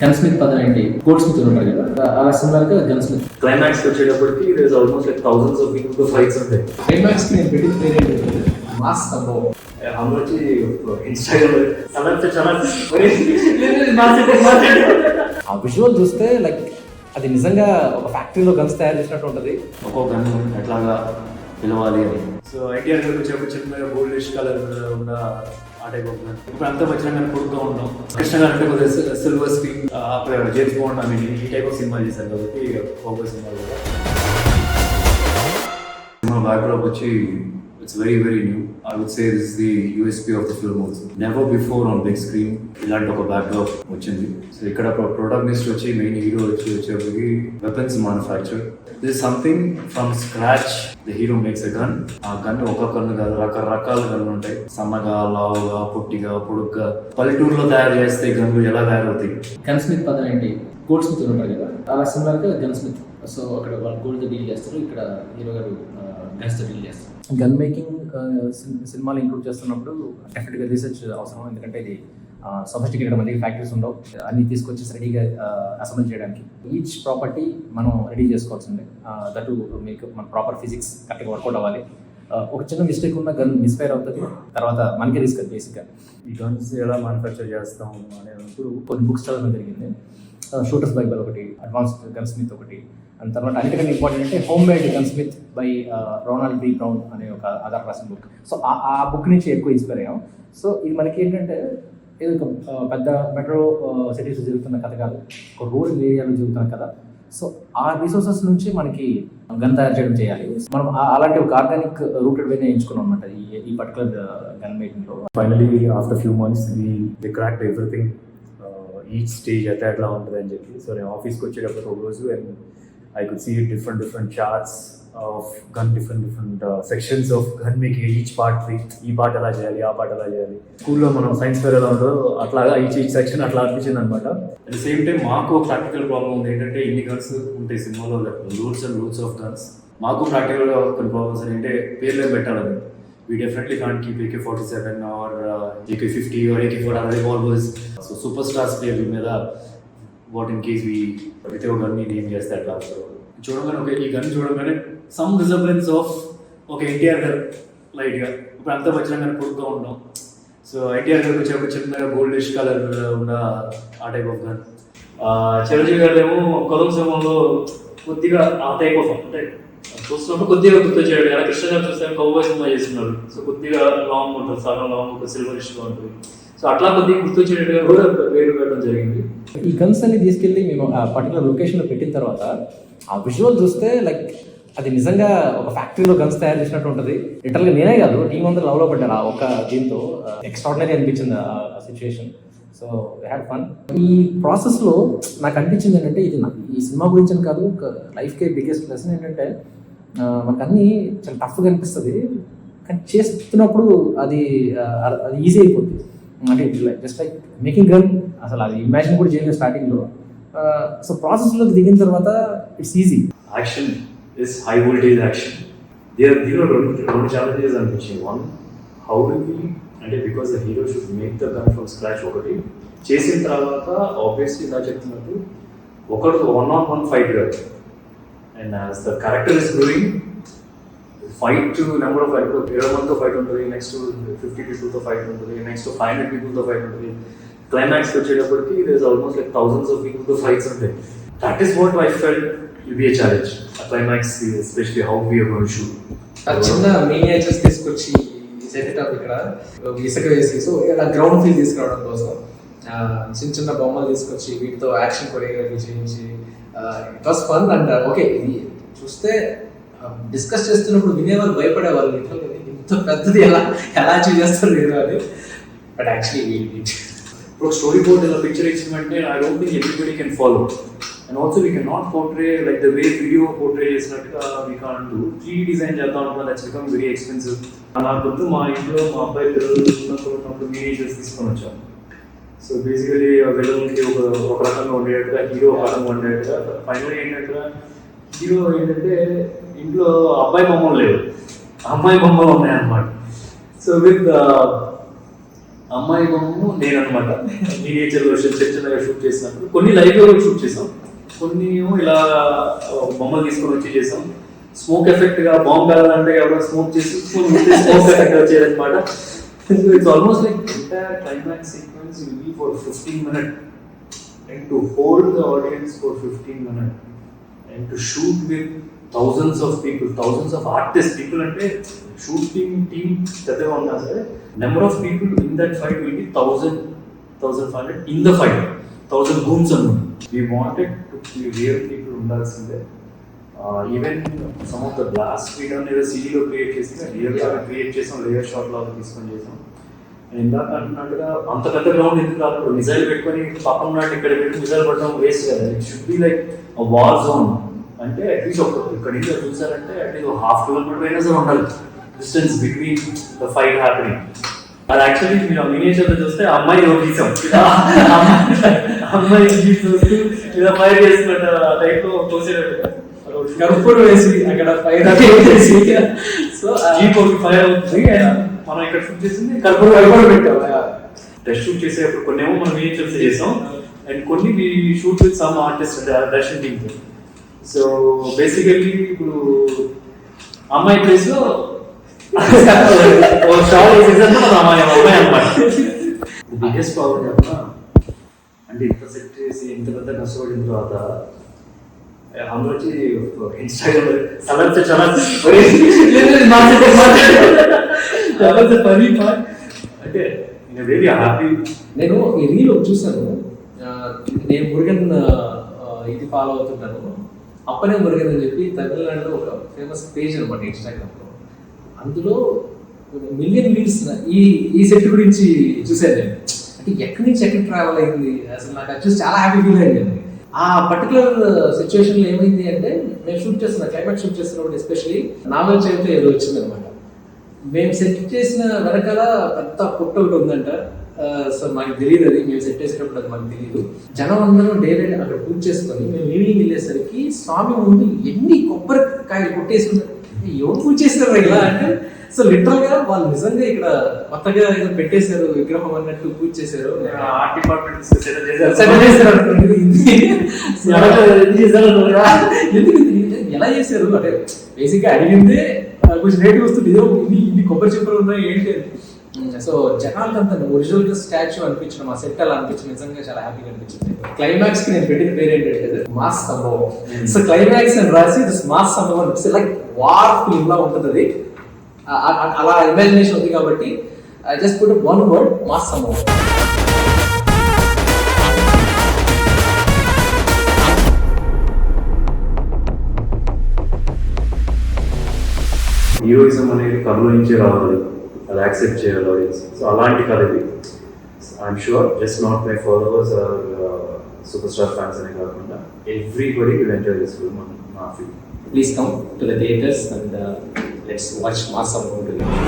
Gun Smith పదం ఏంటి? Gold Smith ఉంటారు కదా, అలా సిమిలర్ గా గన్ స్మిత్. క్లైమాక్స్ వచ్చేటప్పటికి there almost like thousands of people fights ఉంటాయి. క్లైమాక్స్ కి నేను పెట్టిన పేరు ఏంటి? మాస్ సంభవం. అందులో వచ్చి ఇన్స్టాగ్రామ్ ఆ విజువల్ చూస్తే లైక్ అది నిజంగా ఒక ఫ్యాక్టరీలో గన్స్ తయారు చేసినట్టు ఉంటుంది. ఒక్కో గన్ ఎట్లాగా పిలవాలి అని. సో ఐటీఆర్ గారికి వచ్చేప్పుడు చిన్నగా గోల్డిష్ కలర్ ఉన్న ఆ టైప్ ఆఫ్ గన్. ఇప్పుడు అంతా వచ్చిన పొడుగ్గా ఉంటాం. కృష్ణ గారు అంటే కొద్దిగా సిల్వర్ స్క్రీన్ అప్పుడు జేమ్స్ బాండ్ అని ఈ టైప్ ఆఫ్ సినిమా చేశారు కాబట్టి ఫోకస్ సినిమా కూడా. సినిమా బ్యాక్డ్రాప్ వచ్చి it's very new. I would say this is the USP of the film also. Never before on big screen ఇలాంటి ఒక బ్యాక్డ్రాప్ వచ్చింది. సో ఇక్కడ ప్రొటాగనిస్ట్ వచ్చి మెయిన్ హీరో వచ్చేప్పటికి weapons manufacture. This is something from scratch the hero makes a gun. ఆ gun ఒక gun కాదు, రకరకాల గన్లు ఉంటాయి. సన్నగా, లావుగా, పొట్టిగా, పొడుగ్గా. పల్లెటూరులో తయారు చేస్తే గన్లు ఎలా తయారవుతాయి? గన్ స్మిత్ పదం ఏంటి? గోల్డ్ స్మిత్ ఉంటారు కదా, అలా సిమిలర్ గా గన్ స్మిత్. సో అక్కడ వాళ్ళు గోల్డ్ డీల్ చేస్తారు, ఇక్కడ హీరో గారు గన్స్ తో డీల్ చేస్తారు. గన్ మేకింగ్ సినిమాలు ఇంక్లూడ్ చేస్తున్నప్పుడు డెఫినెట్గా రీసెర్చ్ అవసరం. ఎందుకంటే ఇది సొఫిస్టికేటెడ్ మంది ఫ్యాక్టరీస్ ఉండవు, అన్ని తీసుకొచ్చి రెడీగా అసెంబ్ల్ చేయడానికి. ఈచ్ ప్రాపర్టీ మనం రెడీ చేసుకోవాల్సిందే. దట్ మీకు మన ప్రాపర్ ఫిజిక్స్ కరెక్ట్గా వర్కౌట్ అవ్వాలి. ఒక చిన్న మిస్టేక్ ఉన్న గన్ మిస్ఫైర్ అవుతుంది, తర్వాత మనకే రిస్క్ అది బేసిక్గా. ఈ గన్స్ ఎలా మ్యానుఫ్యాక్చర్ చేస్తాం అనేటప్పుడు కొన్ని బుక్స్ చదవడం జరిగింది. షూటర్స్ బైబల్ ఒకటి, అడ్వాన్స్డ్ గన్ స్మిత్ ఒకటి, అండ్ తర్వాత అన్నిటికంటే ఇంపార్టెంట్ అంటే home made gun smith by Ronald B Brown అనే ఒక ఆధార్ రాసిన బుక్. సో ఆ బుక్ నుంచి ఎక్కువ ఇన్స్పైర్ అయ్యాం. సో ఇది మనకి ఏంటంటే ఇది ఒక పెద్ద మెట్రో సిటీస్ జరుగుతున్న కథ కాదు, ఒక రూరల్ ఏరియాలో జరుగుతున్న కథ. సో ఆ రిసోర్సెస్ నుంచి మనకి గన్ తయారు చేయడం చేయాలి. మనం అలాంటి ఒక ఆర్గానిక్ రూటెడ్ వేనే ఎంచుకున్నాం అనమాట ఈ పర్టికులర్ గన్ మేకింగ్లో. Finally after few months they cracked everything. Each stage అయితే ఎట్లా ఉంటుంది అని చెప్పి. సో నేను ఆఫీస్కి వచ్చేటప్పుడు ఒక రోజు and I could see different charts of gun, different sections of gun making. Each part, ఈ పార్ట్ ఎలా చేయాలి, ఆ పార్ట్ ఎలా చేయాలి. స్కూల్లో మనం సైన్స్ ఫేర్ ఎలా ఉండో అట్లాగా ఈచ్ సెక్షన్ అట్లా అనిపించింది అనమాట. అట్ ద సేమ్ టైం మాకు ఒక ప్రాక్టికల్ ప్రాబ్లం ఉంది. ఏంటంటే ఇన్ని గన్స్ ఉంటాయి సినిమాలో, loads and loads of guns. మాకు ప్రాక్టికల్గా కొన్ని ప్రాబ్లమ్స్ ఏంటంటే పేర్లు ఏం పెట్టాలని. We definitely can't keep AK-47 or AK-50 or AK-40 revolvers. So superstars పేర్ల మీద వాట్ ఇన్ కేస్ ప్రతి ఒక్క గన్ని నేమ్ చేస్తే అట్లా చూడగానే ఈ గన్ చూడగానే సమ్ రిజర్వెన్స్ ఆఫ్ ఒక ఎన్టీఆర్ గారు లైట్గా. ఇప్పుడు అంతా వచ్చినా కానీ పొడుగ్గా ఉన్నాం. సో ఎన్టీఆర్ గారికి వచ్చే ఒక చిన్నగా గోల్డిష్ కలర్ ఉన్న ఆ టైప్ ఆఫ్ గన్. చిరంజీవి గారు ఏమో కొలం సమయంలో కొద్దిగా ఆ టైప్ ఆఫ్ అంటే చూస్తున్నప్పుడు కొద్దిగా గుర్తొచ్చాడు. అలా కృష్ణ గారు చూస్తే కౌబాయ్ సినిమా చేస్తున్నారు. సో కొద్దిగా లాంగ్ ఉంటుంది, సగం లాంగ్ ఉంటుంది, సిల్వరిష్గా ఉంటుంది. సో అట్లా కొద్దిగా గుర్తొచ్చేటట్టుగా కూడా వేరు పెట్టడం జరిగింది. ఈ గన్స్ అన్ని తీసుకెళ్ళి మేము ఆ పర్టికులర్ లొకేషన్లో పెట్టిన తర్వాత ఆ విజువల్ చూస్తే లైక్ అది నిజంగా ఒక ఫ్యాక్టరీలో గన్స్ తయారు చేసినట్టు ఉంటుంది. లిటరల్గా నేనే కాదు, టీం అందరూ లవ్లో పడ్డారు ఆ ఒక దీంతో. ఎక్స్ట్రాడినరీ అనిపించింది ఆ సిచ్యువేషన్. So had fun. ఈ ప్రాసెస్లో నాకు అనిపించింది ఏంటంటే ఇది ఈ సినిమా గురించి అని కాదు, లైఫ్కే బిగ్గెస్ట్ లెసన్ ఏంటంటే మనకు అన్నీ చాలా టఫ్గా అనిపిస్తుంది, కానీ చేస్తున్నప్పుడు అది ఈజీ అయిపోతుంది. అంటే జస్ట్ లైక్ మేకింగ్ గన్ అసలు అది ఇమాజిన్ కూడా చేయలేదు స్టార్టింగ్లో. సో ప్రాసెస్లోకి దిగిన తర్వాత it's easy. Action is high voltage action. దీనిలో రెండు ఛాలెంజెస్ అనిపించింది. వన్, హౌ డు వి అంటే because the hero should make the gun from scratch. ఒకటి చేసిన తర్వాత ఆబ్వియస్లీ ఇలా చెప్తున్నట్టు ఒకటి 1-on-1 ఫైట్ కాదు. And as the character is growing fight number of fight 20 మందితో ఫైట్ ఉంటుంది, నెక్స్ట్ 50 పీపుల్తో ఫైట్ ఉంటుంది, నెక్స్ట్ 500 పీపుల్తో ఫైట్ ఉంటుంది. క్లైమాక్స్కి వచ్చేటప్పటికి there is almost like thousands of పీపుల్తో ఫైట్స్ ఉంటాయి. That is what I felt will be a challenge. ఆ climax especially how we are going to shoot. చిన్న మినియేచర్స్ తీసుకొచ్చి సెట్ అప్ ఇక్కడ ఇసుక వేసి సో ఇలా గ్రౌండ్ ఫీల్ తీసుకురావడం కోసం చిన్న చిన్న బొమ్మలు తీసుకొచ్చి వీటితో యాక్షన్ కొరియోగ్రఫీ చేయించి it was fun. And okay ఇది చూస్తే డిస్కస్ చేస్తున్నప్పుడు వినేవాళ్ళు భయపడేవాళ్ళు, ఇంత పెద్దది ఎలా అచీవ్ చేస్తారు లేదు అని. బట్ యాక్చువల్లీ ఇప్పుడు స్టోరీ బోర్డ్ ఇలా పిక్చర్ ఇచ్చినట్టే I don't think everybody can follow. And also we can not portray like the way video portray చేసినట్టుగా we can't do. 3D design చేద్దాం అనుకున్నా, దట్స్ బికమ్ వెరీ ఎక్స్పెన్సివ్. అలా కొద్దు మా ఇంట్లో మా అబ్బాయి పిల్లలు చూసినప్పుడు మినియేచర్స్ తీసుకొని వచ్చాం. సో బేసికలీ వెళ్ళకి ఒక రకంగా ఉండేట్టుగా, హీరో ఒక రకంగా ఉండేట్టుగా. ఫైనల్ ఏంటంటే హీరో ఏంటంటే ఇంట్లో అబ్బాయి బొమ్మలు లేవు, అమ్మాయి బొమ్మలు ఉన్నాయన్నమాట. సో విత్ అమ్మాయి బొమ్మ నేను అనమాట మినియేచర్లో చిన్న చిన్నగా షూట్ చేసినప్పుడు కొన్ని లైవ్లో షూట్ చేసాం, కొన్ని ఏమో ఇలా బొమ్మలు తీసుకొని వచ్చి చేసాం. స్మోక్ ఎఫెక్ట్ గా బాంబ్ కావాలంటే ఎవరైనా స్మోక్ చేసి స్మోక్ ఎఫెక్ట్ వచ్చేదన్నమాట. It's almost like entire climax sequence will be for 15 minutes and to hold the audience for 15 minutes and to shoot with thousands of people, thousands of artists. People అంటే shooting team పెద్దగా ఉన్నా సరే number of people in that fight will be 1,500 in the fight, 1,000 gooms అన్నమాట. We wanted to be real people ఉండాల్సిందే. Even some of the blast we done ఏదో సిడీలో create చేసి రియల్గా create చేసాం, లేయర్ షాట్ లాగా తీసుకొని చేసాం. ఇందాక అంటున్నట్టుగా అంత పెద్ద గ్రౌండ్ ఎందుకు కాదు, మిజైల్ పెట్టుకొని పక్కన ఉన్నట్టు ఇక్కడ పెట్టి మిజైల్ పడడం వేస్ట్ కదా. It should be like war zone. అంటే అట్లీస్ట్ ఒక ఇక్కడ నుంచి చూసారంటే అట్లీస్ట్ 1/2 kilometer అయినా సరే ఉండాలి distance between the fight happening. అది యాక్చువల్లీ మీరు మినియేచర్లో చూస్తే అమ్మాయి గీసాం, అమ్మాయి చూస్తూ ఇలా ఫైర్ చేస్తున్నట్టు ఆ టైప్లో తోసేటట్టు కర్పూరం వేసి అక్కడ ఫైర్ చేసి సో జీప్ ఒకటి ఫైర్ అవుతుంది. మనం ఇక్కడ షూట్ చేసింది కర్పూరం పెట్టాం. టెస్ట్ షూట్ చేసేటప్పుడు కొన్ని ఏమో మనం మినియేచర్స్ చేసాం అండ్ కొన్ని we shoot with some artist Darshan team. So basically ఇప్పుడు అమ్మాయి ప్లేస్ లో షార్ట్ వేసేసరికి మన అమ్మాయి అనమాట. బిగ్గెస్ట్ ప్రాబ్లం చెప్పిన అంటే ఇంత సెట్ చేసి ఇంత పెద్ద కష్టపడిన తర్వాత అందరూ వచ్చి ఇన్స్టాగ్రామ్ సలర్ చాలా పని అంటే వెరీ హ్యాపీ. నేను ఈ రీల్ చూసాను, నేను మురుగన్ ఇది ఫాలో అవుతుంటాను, అప్పనే మురుగన్ అని చెప్పి తమిళనాడులో ఒక ఫేమస్ పేజ్ అనమాట ఇన్స్టాగ్రామ్లో. అందులో మిలియన్ వ్యూస్ ఈ సెట్ గురించి చూశాను నేను. అంటే ఎక్కడి నుంచి ఎక్కడ ట్రావెల్ అయింది అసలు నాకు అది చూసి చాలా హ్యాపీ ఫీల్ అయింది. ఆ పర్టికులర్ సిచ్యువేషన్లో ఏమైంది అంటే మేము షూట్ చేస్తున్న క్లైమాక్స్ షూట్ చేస్తున్నప్పుడు ఎస్పెషల్లీ నావల్ చేతితో ఏదో వచ్చిందనమాట. మేము సెట్ చేసిన వెనకాల పెద్ద పుట్ట ఒకటి ఉందంట. సో మాకు తెలియదు, అది మేము సెట్ చేసేటప్పుడు అది మాకు తెలియదు. జనం అందరం డే నైట్ అక్కడ పూజ చేసుకొని మేము ఈవినింగ్ వెళ్ళేసరికి స్వామి ముందు ఎన్ని కొబ్బరికాయలు కొట్టేసుకున్నారు. ఎవరు పూజ చేస్తారు ఇలా అంటే సో లిటరల్ గా వాళ్ళు నిజంగా ఇక్కడ కొత్తగా ఏదో పెట్టేశారు విగ్రహం అన్నట్టు పూజ చేశారు. ఆర్ట్ డిపార్ట్మెంట్ ఎలా చేశారు అంటే బేసిక్ గా అడిగిందే కొంచెం రేట్ వస్తుంది, ఇన్ని కొబ్బరి చెప్పులు ఉన్నాయి ఏంటి అని. సో జనాలకు అంత ఒరిజినల్ గా స్టాచ్యూ అనిపించడం, ఆ సెట్ అలా అనిపించడం నిజంగా చాలా హ్యాపీగా అనిపించింది. క్లైమాక్స్ కి నేను పెట్టిన పేరు ఏంటంటే మాస్ సంభవం. సో క్లైమాక్స్ అని రాసి మాస్ సంభవం అనిపిస్తే లైక్ వార్ ఫిల్మ్ లా ఉంటుంది అది. అలా ఇమాజినేషన్ ఉంది కాబట్టి I just put one word, mass సంభవం. హీరోయిజం అనేది కథలో నుంచే రావాలి, అది యాక్సెప్ట్ చేయాలి ఆడియన్స్. సో అలాంటి కథ ఇది. I'm sure just not my followers are super star fans అనే కాకుండా everybody will enjoy this film. నా feel. Please come to the theaters and let's watch Mass Sambavam together.